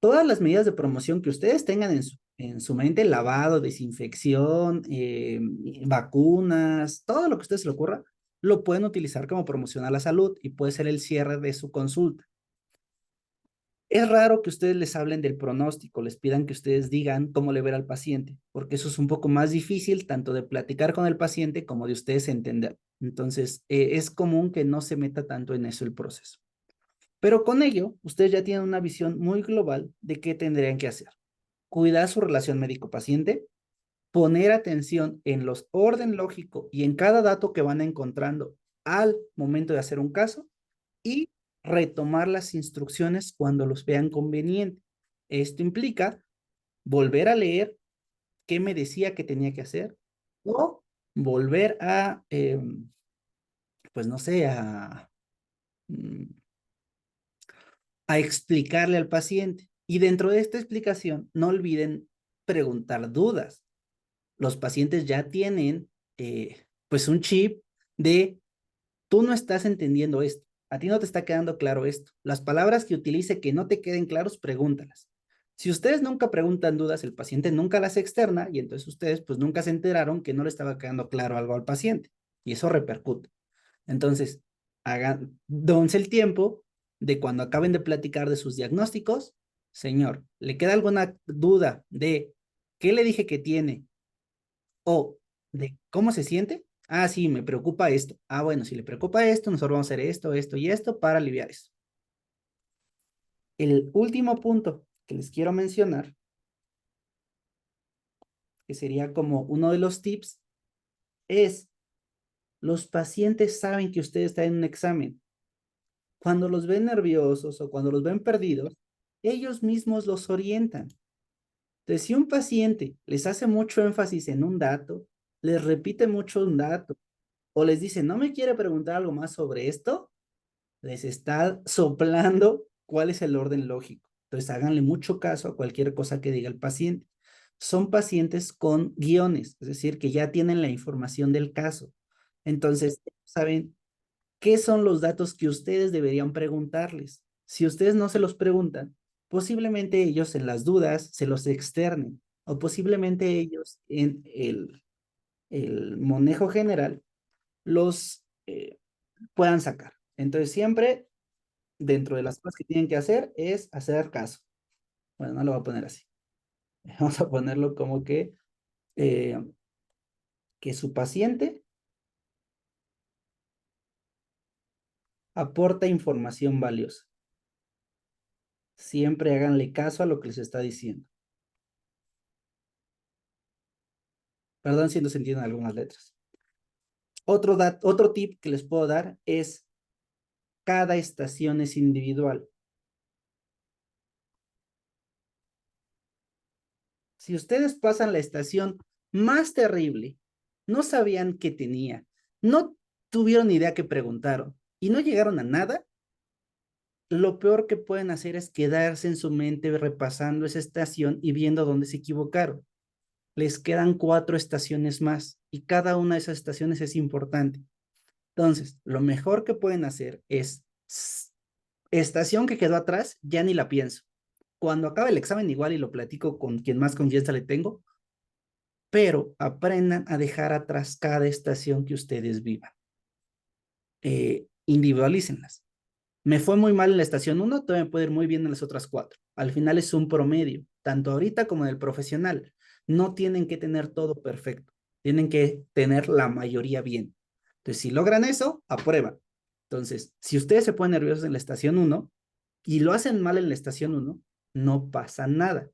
todas las medidas de promoción que ustedes tengan en su mente, lavado, desinfección, vacunas, todo lo que a ustedes se le ocurra, lo pueden utilizar como promoción a la salud y puede ser el cierre de su consulta. Es raro que ustedes les hablen del pronóstico, les pidan que ustedes digan cómo le ver al paciente, porque eso es un poco más difícil tanto de platicar con el paciente como de ustedes entender. Entonces, es común que no se meta tanto en eso el proceso. Pero con ello, ustedes ya tienen una visión muy global de qué tendrían que hacer. Cuidar su relación médico-paciente, poner atención en los orden lógico y en cada dato que van encontrando al momento de hacer un caso y retomar las instrucciones cuando los vean conveniente. Esto implica volver a leer qué me decía que tenía que hacer o volver a, pues no sé, mm, a explicarle al paciente. Y dentro de esta explicación, no olviden preguntar dudas. Los pacientes ya tienen pues un chip de tú no estás entendiendo esto, a ti no te está quedando claro esto. Las palabras que utilice que no te queden claros, pregúntalas. Si ustedes nunca preguntan dudas, el paciente nunca las externa y entonces ustedes pues nunca se enteraron que no le estaba quedando claro algo al paciente y eso repercute. Entonces, hagan, donse el tiempo de cuando acaben de platicar de sus diagnósticos, señor, ¿le queda alguna duda de qué le dije que tiene o de cómo se siente? Ah, sí, me preocupa esto. Ah, bueno, si le preocupa esto, nosotros vamos a hacer esto, esto y esto para aliviar eso. El último punto que les quiero mencionar, que sería como uno de los tips, es los pacientes saben que usted está en un examen. Cuando los ven nerviosos o cuando los ven perdidos, ellos mismos los orientan. Entonces, si un paciente les hace mucho énfasis en un dato, les repite mucho un dato, o les dice, no me quiere preguntar algo más sobre esto, les está soplando cuál es el orden lógico. Entonces, háganle mucho caso a cualquier cosa que diga el paciente. Son pacientes con guiones, es decir, que ya tienen la información del caso. Entonces, saben qué son los datos que ustedes deberían preguntarles. Si ustedes no se los preguntan, posiblemente ellos en las dudas se los externen o posiblemente ellos en el manejo general los puedan sacar. Entonces, siempre dentro de las cosas que tienen que hacer es hacer caso. Bueno, no lo voy a poner así. Vamos a ponerlo como eh, que su paciente aporta información valiosa. Siempre háganle caso a lo que les está diciendo. Perdón si no se entienden algunas letras. Otro tip que les puedo dar es cada estación es individual. Si ustedes pasan la estación más terrible, no sabían qué tenía, no tuvieron idea que preguntaron y no llegaron a nada, lo peor que pueden hacer es quedarse en su mente repasando esa estación y viendo dónde se equivocaron. Les quedan 4 estaciones más y cada una de esas estaciones es importante. Entonces, lo mejor que pueden hacer es estación que quedó atrás, ya ni la pienso. Cuando acabe el examen igual y lo platico con quien más confianza le tengo, pero aprendan a dejar atrás cada estación que ustedes vivan. Individualícenlas. Me fue muy mal en la estación 1, todavía me puede ir muy bien en las otras 4. Al final es un promedio, tanto ahorita como en el profesional. No tienen que tener todo perfecto, tienen que tener la mayoría bien. Entonces, si logran eso, aprueban. Entonces, si ustedes se ponen nerviosos en la estación 1 y lo hacen mal en la estación 1, no pasa nada.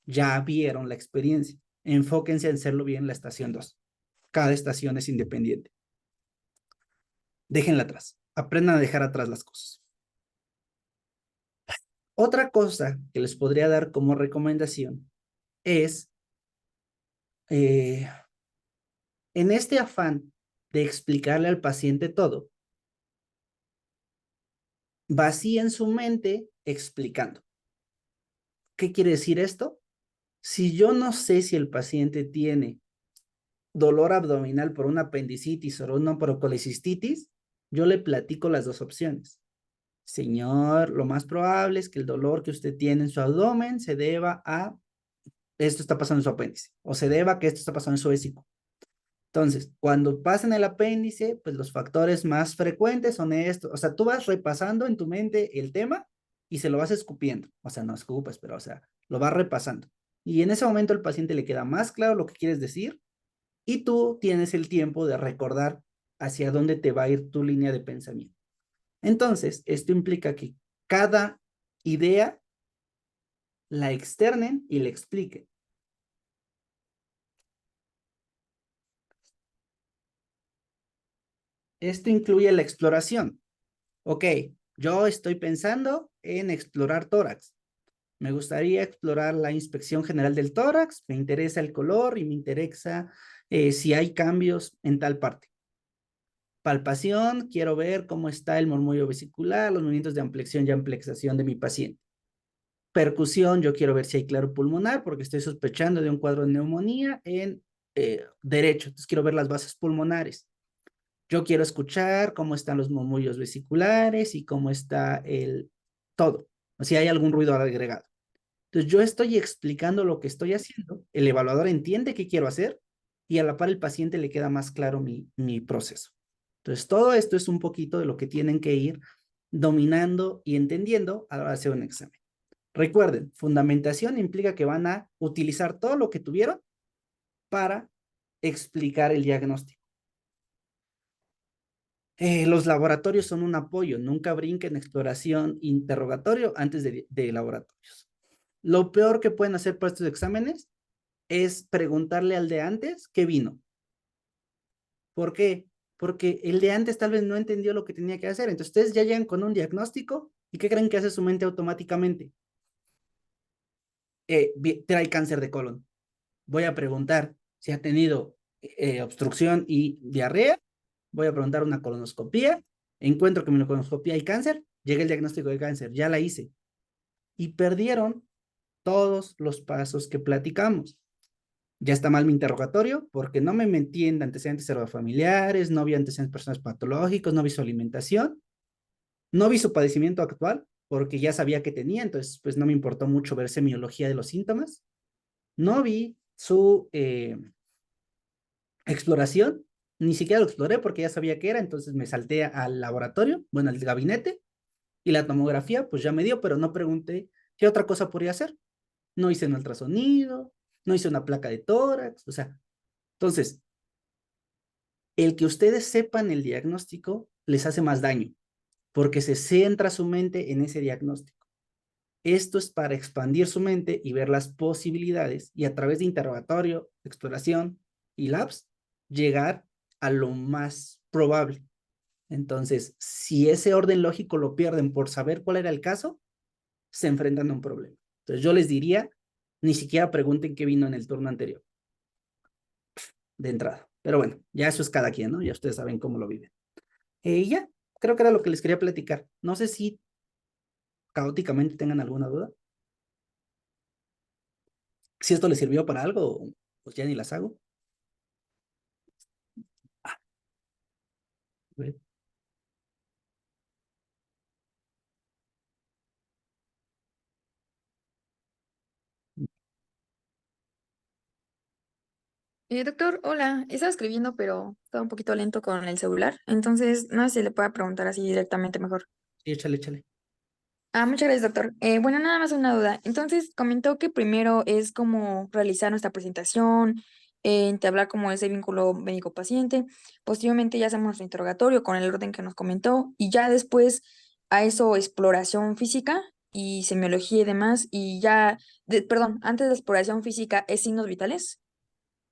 Ya vieron la experiencia. Enfóquense en hacerlo bien en la estación 2. Cada estación es independiente. Déjenla atrás. Aprendan a dejar atrás las cosas. Otra cosa que les podría dar como recomendación es, eh, en este afán de explicarle al paciente todo, vacíen su mente explicando. ¿Qué quiere decir esto? Si yo no sé si el paciente tiene dolor abdominal por una apendicitis o una procolicistitis, yo le platico las dos opciones. Señor, lo más probable es que el dolor que usted tiene en su abdomen se deba a esto está pasando en su apéndice o se deba a que esto está pasando en su vesícula. Entonces, cuando pasen el apéndice, pues los factores más frecuentes son estos. O sea, tú vas repasando en tu mente el tema y se lo vas escupiendo, o sea, no escupas, pero o sea, lo vas repasando. Y en ese momento al paciente le queda más claro lo que quieres decir y tú tienes el tiempo de recordar hacia dónde te va a ir tu línea de pensamiento. Entonces, esto implica que cada idea la externen y la expliquen. Esto incluye la exploración. Ok, yo estoy pensando en explorar tórax. Me gustaría explorar la inspección general del tórax, me interesa el color y me interesa si hay cambios en tal parte. Palpación, quiero ver cómo está el murmullo vesicular, los movimientos de ampliación y amplexación de mi paciente. Percusión, yo quiero ver si hay claro pulmonar porque estoy sospechando de un cuadro de neumonía en derecho, entonces quiero ver las bases pulmonares. Yo quiero escuchar cómo están los murmullos vesiculares y cómo está el todo, o si hay algún ruido agregado. Entonces yo estoy explicando lo que estoy haciendo, el evaluador entiende qué quiero hacer y a la par el paciente le queda más claro mi proceso. Entonces todo esto es un poquito de lo que tienen que ir dominando y entendiendo a la hora de hacer un examen. Recuerden, fundamentación implica que van a utilizar todo lo que tuvieron para explicar el diagnóstico. Los laboratorios son un apoyo, nunca brinquen exploración, interrogatorio antes de laboratorios. Lo peor que pueden hacer para estos exámenes es preguntarle al de antes qué vino. ¿Por qué? Porque el de antes tal vez no entendió lo que tenía que hacer. Entonces ustedes ya llegan con un diagnóstico y ¿qué creen que hace su mente automáticamente? Trae cáncer de colon. Voy a preguntar si ha tenido obstrucción y diarrea. Voy a preguntar una colonoscopía. Encuentro que en la colonoscopía hay cáncer. Llega el diagnóstico de cáncer. Ya la hice. Y perdieron todos los pasos que platicamos. Ya está mal mi interrogatorio porque no me metí en antecedentes familiares, no vi antecedentes personales patológicos, no vi su alimentación, no vi su padecimiento actual porque ya sabía que tenía, entonces pues no me importó mucho ver semiología de los síntomas. No vi su exploración, ni siquiera lo exploré porque ya sabía qué era, entonces me salté al laboratorio, bueno, al gabinete, y la tomografía pues ya me dio, pero no pregunté qué otra cosa podría hacer. No hice un ultrasonido, no hice una placa de tórax, o sea, entonces el que ustedes sepan el diagnóstico les hace más daño, porque se centra su mente en ese diagnóstico. Esto es para expandir su mente y ver las posibilidades y a través de interrogatorio, exploración y labs, llegar a lo más probable. Entonces, si ese orden lógico lo pierden por saber cuál era el caso, se enfrentan a un problema. Entonces, yo les diría, ni siquiera pregunten qué vino en el turno anterior, de entrada. Pero bueno, ya eso es cada quien, ¿no? Ya ustedes saben cómo lo viven. Ya, creo que era lo que les quería platicar. No sé si caóticamente tengan alguna duda. Si esto les sirvió para algo, pues ya ni las hago. Ah, bueno. Doctor, hola, estaba escribiendo, pero estaba un poquito lento con el celular, entonces no sé si le puedo preguntar así directamente mejor. Sí, échale, échale. Muchas gracias, doctor. Bueno, nada más una duda. Entonces, comentó que primero es como realizar nuestra presentación, entablar como ese vínculo médico-paciente, posteriormente ya hacemos nuestro interrogatorio con el orden que nos comentó, y ya después a eso exploración física y semiología y demás, y ya, perdón, antes de la exploración física es signos vitales.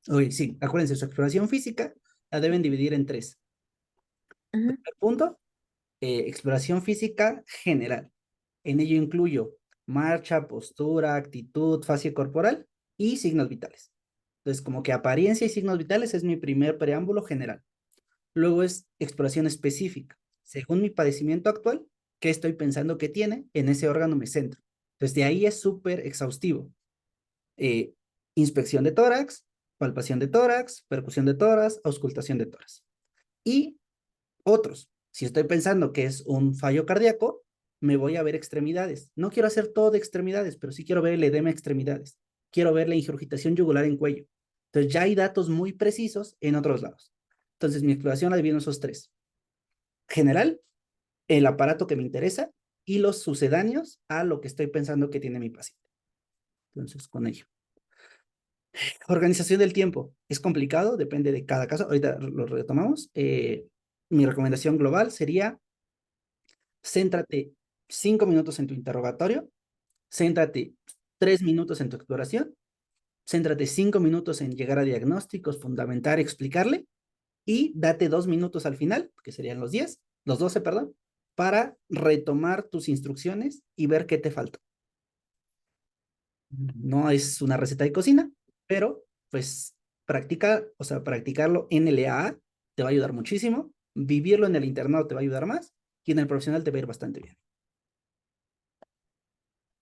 Oye, sí, acuérdense, su exploración física la deben dividir en tres. Ujú. Primer punto, exploración física general. En ello incluyo marcha, postura, actitud, fascia corporal y signos vitales. Entonces, como que apariencia y signos vitales es mi primer preámbulo general. Luego es exploración específica. Según mi padecimiento actual, ¿qué estoy pensando que tiene? En ese órgano me centro. Entonces, de ahí es súper exhaustivo. Eh, Inspección de tórax, palpación de tórax, percusión de tórax, auscultación de tórax. Y otros. Si estoy pensando que es un fallo cardíaco, me voy a ver extremidades. No quiero hacer todo de extremidades, pero sí quiero ver el edema de extremidades. Quiero ver la ingurgitación yugular en cuello. Entonces ya hay datos muy precisos en otros lados. Entonces mi exploración la divido en esos tres. General, el aparato que me interesa, y los sucedáneos a lo que estoy pensando que tiene mi paciente. Entonces, con ello. Organización del tiempo. Es complicado, depende de cada caso. Ahorita lo retomamos. Mi recomendación global sería: céntrate 5 minutos en tu interrogatorio, céntrate 3 minutos en tu exploración, céntrate 5 minutos en llegar a diagnósticos, fundamentar, explicarle, y date 2 minutos al final, que serían los 12, perdón, para retomar tus instrucciones y ver qué te falta. No es una receta de cocina, pero pues o sea, practicarlo en el EAA te va a ayudar muchísimo, vivirlo en el internado te va a ayudar más, y en el profesional te va a ir bastante bien.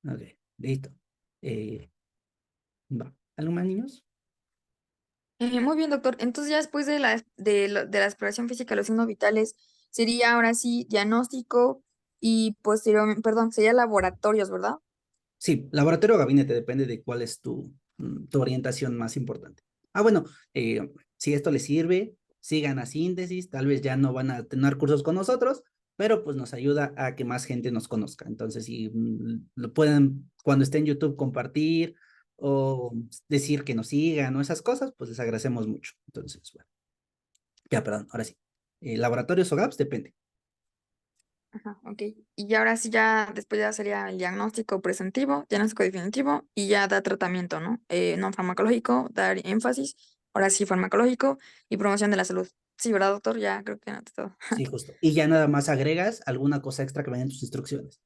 Ok, listo. Eh, va. ¿Algo más, niños? Muy bien, doctor. Entonces ya después de la exploración física de los signos vitales, sería ahora sí diagnóstico y posteriormente, perdón, sería laboratorios, ¿verdad? Sí, laboratorio o gabinete, depende de cuál es tu orientación más importante. Ah, bueno, si esto les sirve, sigan a síntesis, tal vez ya no van a tener cursos con nosotros, pero pues nos ayuda a que más gente nos conozca. Entonces, si lo pueden, cuando esté en YouTube, compartir o decir que nos sigan o esas cosas, pues les agradecemos mucho. Entonces, bueno, ya, perdón, ahora sí. Laboratorios o GAPS, depende. Ajá, ok. Y ya ahora sí, ya después ya sería el diagnóstico presentivo, diagnóstico definitivo y ya da tratamiento, ¿no? No farmacológico, dar énfasis, ahora sí farmacológico y promoción de la salud. Sí, ¿verdad, doctor? Ya creo que anoté todo. Sí, justo. Y ya nada más agregas alguna cosa extra que vaya en tus instrucciones,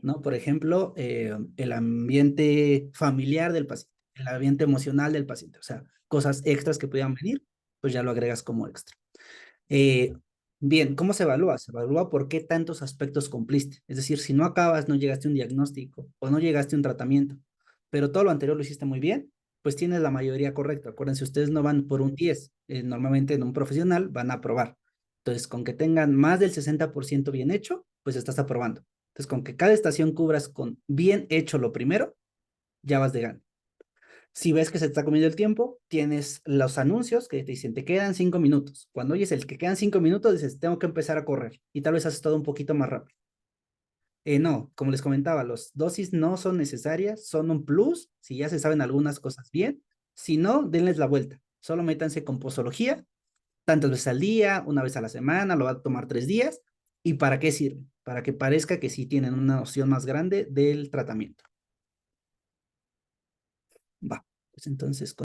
¿no? Por ejemplo, el ambiente familiar del paciente, el ambiente emocional del paciente, o sea, cosas extras que pudieran venir, pues ya lo agregas como extra. Eh, Bien, ¿cómo se evalúa? Se evalúa por qué tantos aspectos cumpliste. Es decir, si no acabas, no llegaste a un diagnóstico o no llegaste a un tratamiento, pero todo lo anterior lo hiciste muy bien, pues tienes la mayoría correcta. Acuérdense, ustedes no van por un 10, normalmente en un profesional van a aprobar. Entonces, con que tengan más del 60% bien hecho, pues estás aprobando. Entonces, con que cada estación cubras con bien hecho lo primero, ya vas de gana. Si ves que se te está comiendo el tiempo, tienes los anuncios que te dicen, te quedan 5 minutos. Cuando oyes el que quedan 5 minutos, dices, tengo que empezar a correr. Y tal vez haces todo un poquito más rápido. No, como les comentaba, las dosis no son necesarias, son un plus, si ya se saben algunas cosas bien. Si no, denles la vuelta. Solo métanse con posología, tantas veces al día, una vez a la semana, lo va a tomar 3 días. ¿Y para qué sirve? Para que parezca que sí tienen una noción más grande del tratamiento. Va, pues entonces...